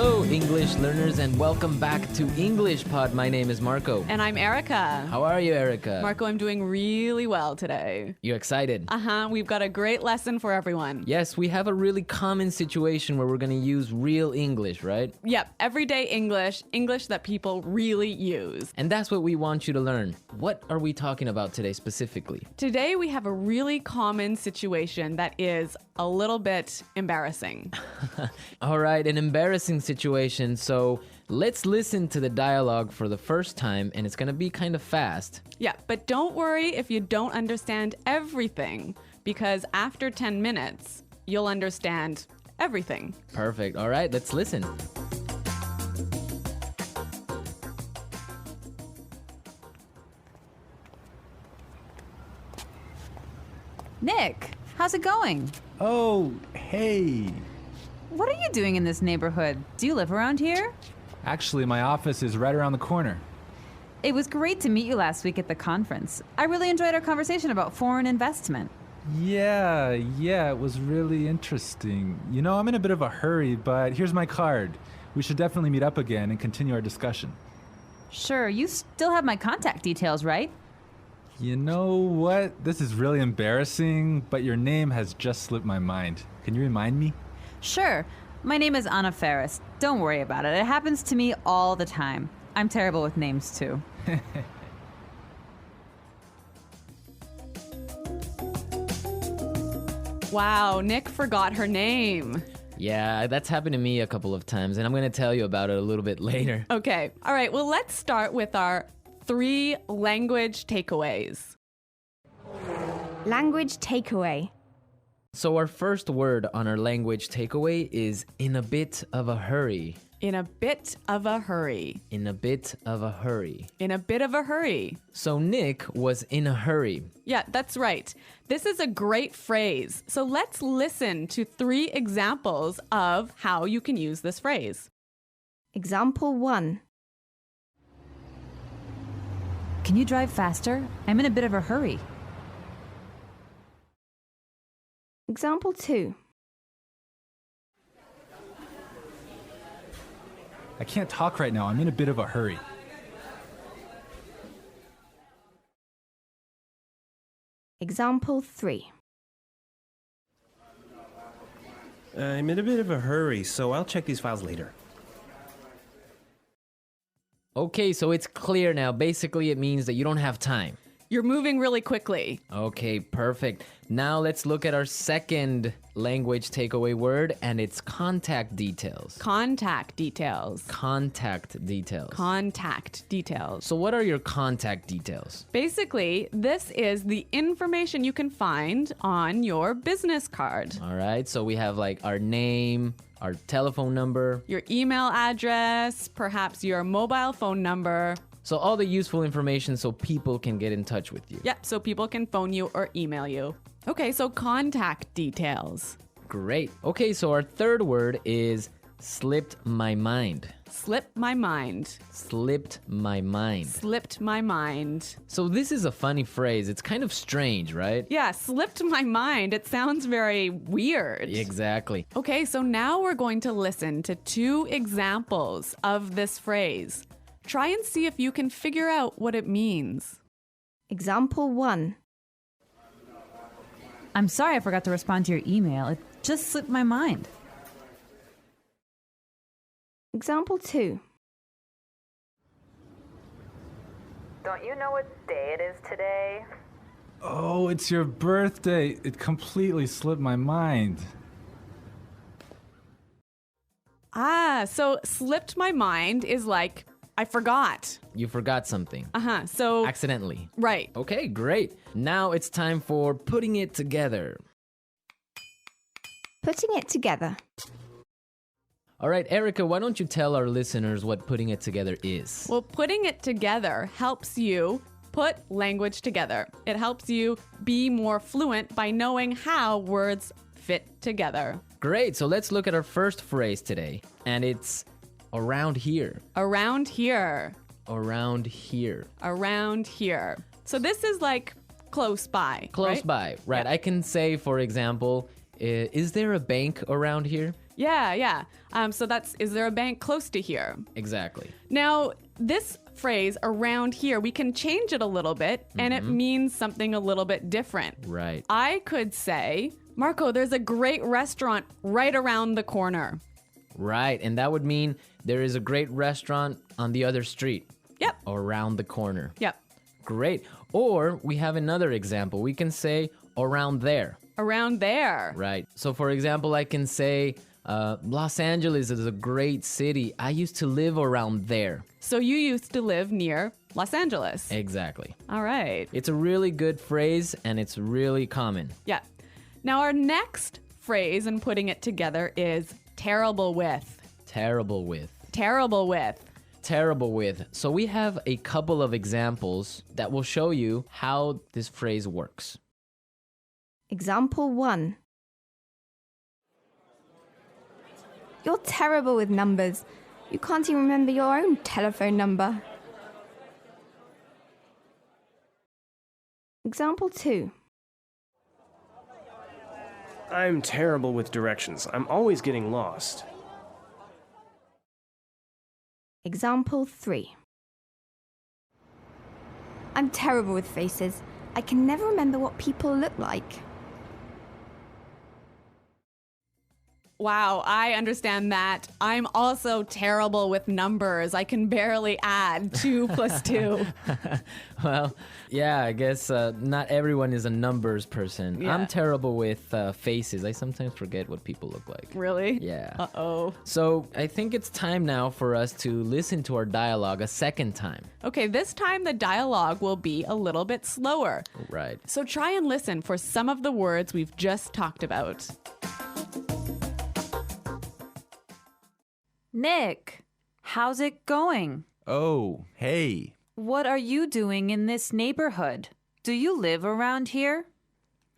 Hello, English learners, and welcome back to Englishpod. My name is Marco. And I'm Erica. How are you, Erica? Marco, I'm doing really well today. You excited? We've got a great lesson for everyone. Yes, we have a really common situation where we're going to use real English, right? Yep, everyday English, English that people really use. And that's what we want you to learn. What are we talking about today specifically? Today we have a really common situation that is a little bit embarrassing. All right, an embarrassing situation. So let's listen to the dialogue for the first time, and it's going to be kind of fast. Yeah, but don't worry if you don't understand everything, because after 10 minutes, you'll understand everything. Perfect. All right, let's listen. Nick, how's it going? Oh, hey. What are you doing in this neighborhood? Do you live around here? Actually, my office is right around the corner. It was great to meet you last week at the conference. I really enjoyed our conversation about foreign investment. Yeah, it was really interesting. You know, I'm in a bit of a hurry, but here's my card. We should definitely meet up again and continue our discussion. Sure, you still have my contact details, right? You know what? This is really embarrassing, but your name has just slipped my mind. Can you remind me? Sure. My name is Anna Ferris. Don't worry about it. It happens to me all the time. I'm terrible with names, too. Wow, Nick forgot her name. Yeah, that's happened to me a couple of times, and I'm going to tell you about it a little bit later. Okay, all right, well, let's start with our 3 language takeaways. Language takeaway. So our first word on our language takeaway is in a bit of a hurry. In a bit of a hurry. In a bit of a hurry. In a bit of a hurry. So Nick was in a hurry. Yeah, that's right. This is a great phrase. So let's listen to 3 examples of how you can use this phrase. Example 1. Can you drive faster? I'm in a bit of a hurry. Example 2. I can't talk right now. I'm in a bit of a hurry. Example 3. I'm in a bit of a hurry, so I'll check these files later. Okay, so it's clear now. Basically, it means that you don't have time. You're moving really quickly. Okay, perfect. Now let's look at our second language takeaway word, and it's contact details. Contact details. Contact details. Contact details. So what are your contact details? Basically, this is the information you can find on your business card. All right, so we have like our name, our telephone number. Your email address, perhaps your mobile phone number. So all the useful information so people can get in touch with you. Yep, so people can phone you or email you. Okay, so contact details. Great. Okay, so our third word is slipped my mind. Slipped my mind. Slipped my mind. Slipped my mind. So this is a funny phrase. It's kind of strange, right? Yeah, slipped my mind. It sounds very weird. Exactly. Okay, so now we're going to listen to 2 examples of this phrase. Try and see if you can figure out what it means. Example 1. I'm sorry I forgot to respond to your email. It just slipped my mind. Example 2. Don't you know what day it is today? Oh, it's your birthday. It completely slipped my mind. So slipped my mind is like, I forgot. You forgot something. So Accidentally. right. Okay, great. Now it's time for putting it together. Putting it together. All right, Erica, why don't you tell our listeners what putting it together is? Well, putting it together helps you put language together. It helps you be more fluent by knowing how words fit together. Great, so let's look at our first phrase today, and it's around here. Around here. Around here. Around here. So this is like close by. Close right? by, right. Yeah. I can say, for example, is there a bank around here? Yeah. So that's, is there a bank close to here? Exactly. Now, this phrase around here, we can change it a little bit and it means something a little bit different. Right. I could say, Marco, there's a great restaurant right around the corner. Right. And that would mean there is a great restaurant on the other street. Yep. Or around the corner. Yep. Great. Or we have another example. We can say around there. Around there. Right. So, for example, I can say Los Angeles is a great city. I used to live around there. So you used to live near Los Angeles. Exactly. All right. It's a really good phrase and it's really common. Yeah. Now, our next phrase and putting it together is terrible with. Terrible with. Terrible with. Terrible with. So we have a couple of examples that will show you how this phrase works. Example 1. You're terrible with numbers. You can't even remember your own telephone number. Example 2. I'm terrible with directions. I'm always getting lost. Example 3. I'm terrible with faces. I can never remember what people look like. Wow, I understand that. I'm also terrible with numbers. I can barely add 2 plus 2. Well, yeah, I guess not everyone is a numbers person. Yeah. I'm terrible with faces. I sometimes forget what people look like. Really? Yeah. Uh-oh. So I think it's time now for us to listen to our dialogue a second time. Okay, this time the dialogue will be a little bit slower. Right. So try and listen for some of the words we've just talked about. Nick, how's it going? Oh, hey. What are you doing in this neighborhood? Do you live around here?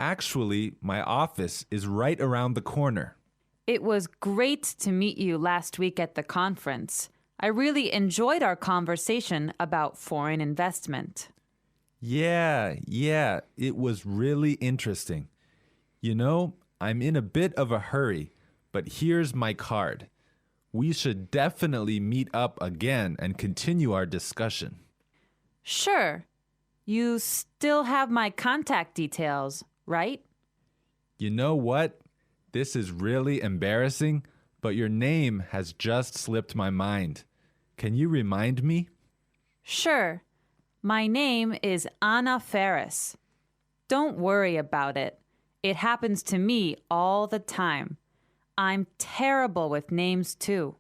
Actually, my office is right around the corner. It was great to meet you last week at the conference. I really enjoyed our conversation about foreign investment. Yeah, it was really interesting. You know, I'm in a bit of a hurry, but here's my card. We should definitely meet up again and continue our discussion. Sure. You still have my contact details, right? You know what? This is really embarrassing, but your name has just slipped my mind. Can you remind me? Sure. My name is Anna Ferris. Don't worry about it. It happens to me all the time. I'm terrible with names too.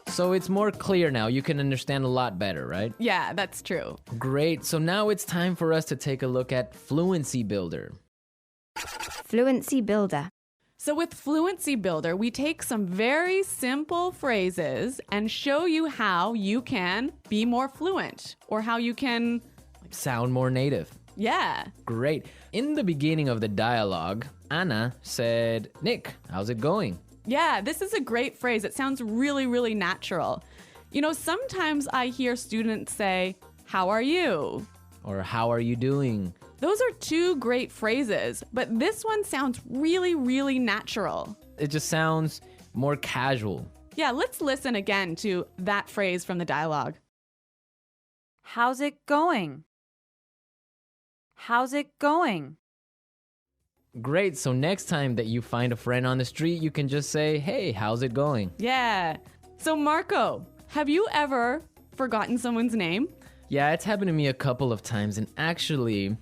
So it's more clear now. You can understand a lot better, right? Yeah, that's true. Great. So now it's time for us to take a look at Fluency Builder. Fluency Builder. So with Fluency Builder, we take some very simple phrases and show you how you can be more fluent or how you can, Sound more native. yeah. Great. In the beginning of the dialogue, Anna said, Nick, how's it going? Yeah, this is a great phrase. It sounds really, really natural. You know, sometimes I hear students say, how are you? Or how are you doing? Those are 2 great phrases, but this one sounds really, really natural. It just sounds more casual. Yeah, let's listen again to that phrase from the dialogue. How's it going? How's it going? Great. So next time that you find a friend on the street, you can just say, hey, how's it going? Yeah. So Marco, have you ever forgotten someone's name? Yeah, it's happened to me a couple of times. And actually,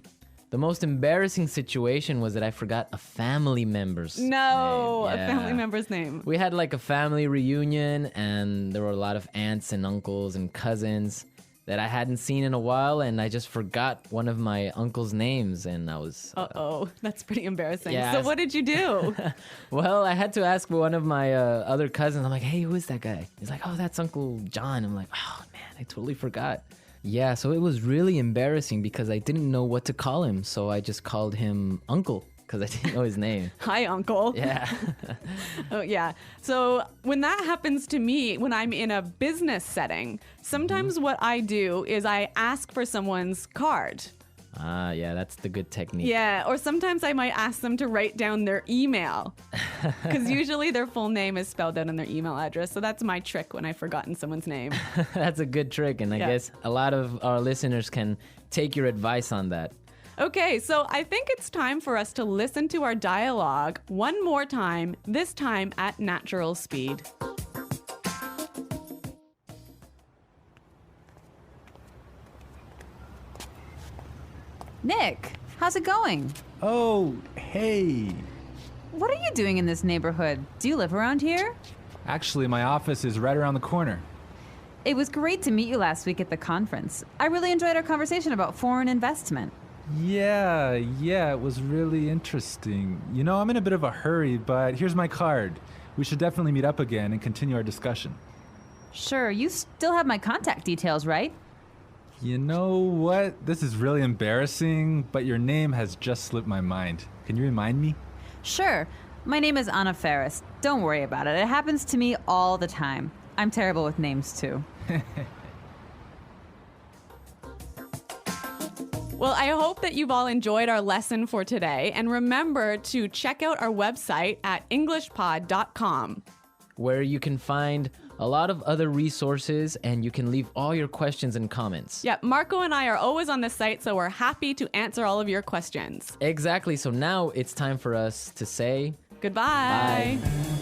the most embarrassing situation was that I forgot a family member's No, name. a family member's name. We had like a family reunion and there were a lot of aunts and uncles and cousins that I hadn't seen in a while, and I just forgot one of my uncle's names, and I was... Uh-oh, that's pretty embarrassing. Yeah, So what did you do? Well, I had to ask one of my other cousins. I'm like, hey, who is that guy? He's like, oh, that's Uncle John. I'm like, oh, man, I totally forgot. Yeah, so it was really embarrassing because I didn't know what to call him, so I just called him Uncle because I didn't know his name. Hi, Uncle. Yeah. Oh, yeah. So when that happens to me, when I'm in a business setting, sometimes what I do is I ask for someone's card. Ah, yeah, that's the good technique. Yeah, or sometimes I might ask them to write down their email because usually their full name is spelled out in their email address. So that's my trick when I've forgotten someone's name. That's a good trick, and I guess a lot of our listeners can take your advice on that. Okay, so I think it's time for us to listen to our dialogue one more time, this time at natural speed. Nick, how's it going? Oh, hey. What are you doing in this neighborhood? Do you live around here? Actually, my office is right around the corner. It was great to meet you last week at the conference. I really enjoyed our conversation about foreign investment. Yeah, it was really interesting. You know, I'm in a bit of a hurry, but here's my card. We should definitely meet up again and continue our discussion. Sure, you still have my contact details, right? You know what? This is really embarrassing, but your name has just slipped my mind. Can you remind me? Sure. My name is Anna Ferris. Don't worry about it. It happens to me all the time. I'm terrible with names, too. Well, I hope that you've all enjoyed our lesson for today. And remember to check out our website at Englishpod.com, where you can find a lot of other resources and you can leave all your questions and comments. Yeah, Marco and I are always on the site, so we're happy to answer all of your questions. Exactly. So now it's time for us to say goodbye. bye.